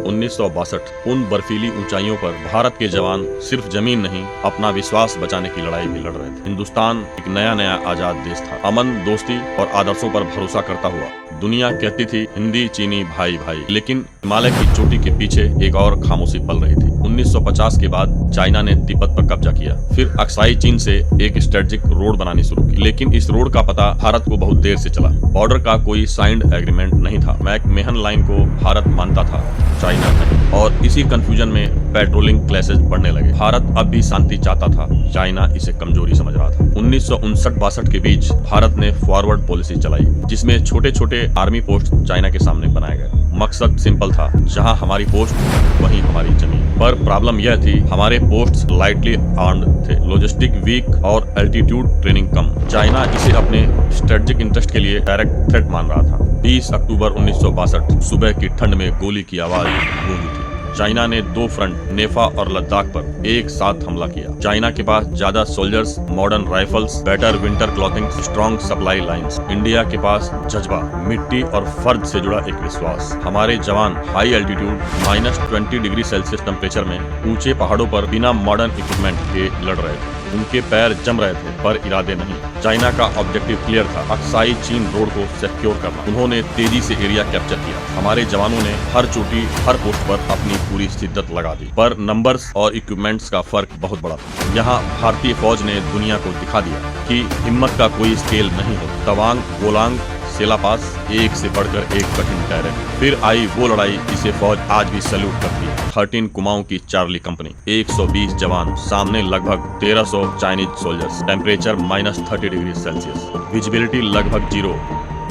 1962 उन बर्फीली ऊंचाइयों पर भारत के जवान सिर्फ जमीन नहीं, अपना विश्वास बचाने की लड़ाई भी लड़ रहे थे। हिंदुस्तान एक नया आजाद देश था, अमन, दोस्ती और आदर्शों पर भरोसा करता हुआ। दुनिया कहती थी हिंदी चीनी भाई भाई, लेकिन हिमालय की चोटी के पीछे एक और खामोशी पल रही थी। 1950 के बाद चाइना ने तिब्बत पर कब्जा किया, फिर अक्साई चीन से एक स्ट्रेटेजिक रोड बनानी शुरू की, लेकिन इस रोड का पता भारत को बहुत देर से चला। बॉर्डर का कोई साइंड एग्रीमेंट नहीं था। मैकमेहन लाइन को भारत मानता था, चाइना नहीं, और इसी कंफ्यूजन में पेट्रोलिंग क्लैशेस बढ़ने लगे। भारत अब भी शांति चाहता था, चाइना इसे कमजोरी समझ रहा था। 1959-62 के बीच भारत ने फॉरवर्ड पॉलिसी चलाई, जिसमें छोटे छोटे आर्मी पोस्ट चाइना के सामने बनाए गए। मकसद सिंपल था, जहां हमारी पोस्ट वहीं हमारी जमीन। पर प्रॉब्लम यह थी, हमारे पोस्ट लाइटली आर्म्ड थे, लॉजिस्टिक वीक और एल्टीट्यूड ट्रेनिंग कम। चाइना इसे अपने स्ट्रेटेजिक इंटरेस्ट के लिए डायरेक्ट थ्रेट मान रहा था। 20 अक्टूबर 1962 सुबह की ठंड में गोली की आवाज गूंजी थी। चाइना ने दो फ्रंट, नेफा और लद्दाख पर एक साथ हमला किया। चाइना के पास ज्यादा soldiers, modern rifles, better winter clothing, strong supply lines. India के पास जज्बा, मिट्टी और फर्ज से जुड़ा एक विश्वास। हमारे जवान high altitude -20 degree Celsius temperature में ऊंचे पहाड़ों पर बिना मॉडर्न इक्विपमेंट के लड़ रहे थे। उनके पैर जम रहे थे, पर इरादे नहीं। चाइना का ऑब्जेक्टिव क्लियर था, अक्साई चीन रोड को सिक्योर करना। उन्होंने तेजी से एरिया कैप्चर किया। हमारे जवानों ने हर चोटी, हर पोस्ट पर अपनी पूरी शिद्दत लगा दी, पर नंबर्स और इक्विपमेंट्स का फर्क बहुत बड़ा था। यहाँ भारतीय फौज ने दुनिया को दिखा दिया कि हिम्मत का कोई स्केल नहीं होता। तवांग, गोलांग, सेला पास, एक से बढ़कर एक कठिन टेरेन। फिर आई वो लड़ाई जिसे फौज आज भी सैल्यूट करती है। 13 कुमाऊं की चार्ली कंपनी, 120 जवान, सामने लगभग 1300 Chinese soldiers, temperature -30 degree Celsius, visibility लगभग 0,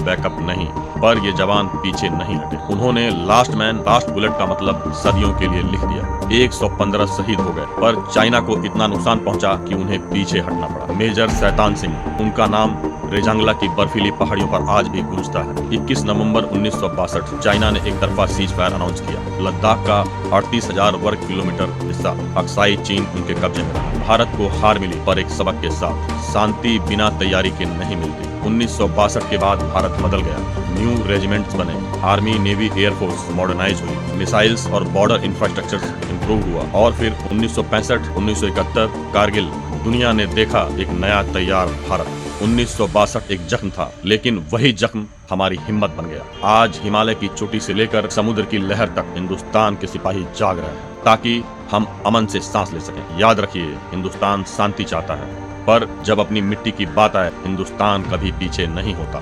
बैकअप नहीं। पर ये जवान पीछे नहीं हटे। उन्होंने लास्ट मैन लास्ट बुलेट का मतलब सदियों के लिए लिख दिया। 115 शहीद हो गए, पर चाइना को इतना नुकसान पहुंचा कि उन्हें पीछे हटना पड़ा। मेजर शैतान सिंह, उनका नाम रेजांगला की बर्फीली पहाड़ियों पर आज भी गूंजता है। 21 नवंबर 1962 चाइना ने एक तरफा सीज फायर अनाउंस किया। लद्दाख का 38,000 वर्ग किलोमीटर हिस्सा, अक्साई चीन उनके कब्जे में रहा। भारत को हार मिली, पर एक सबक के साथ। शांति बिना तैयारी के नहीं मिलती। 1962 के बाद भारत बदल गया। न्यू रेजिमेंट्स बने, आर्मी, नेवी, एयरफोर्स मॉडर्नाइज हुई, मिसाइल्स और बॉर्डर इंफ्रास्ट्रक्चर इंप्रूव हुआ। और फिर 1965, 1971 कारगिल, दुनिया ने देखा एक नया तैयार भारत। 1962 एक जख्म था, लेकिन वही जख्म हमारी हिम्मत बन गया। आज हिमालय की चोटी से लेकर समुद्र की लहर तक हिंदुस्तान के सिपाही जाग रहे हैं, ताकि हम अमन से सांस ले सकें। याद रखिए, हिंदुस्तान शांति चाहता है, पर जब अपनी मिट्टी की बात आए, हिंदुस्तान कभी पीछे नहीं होता।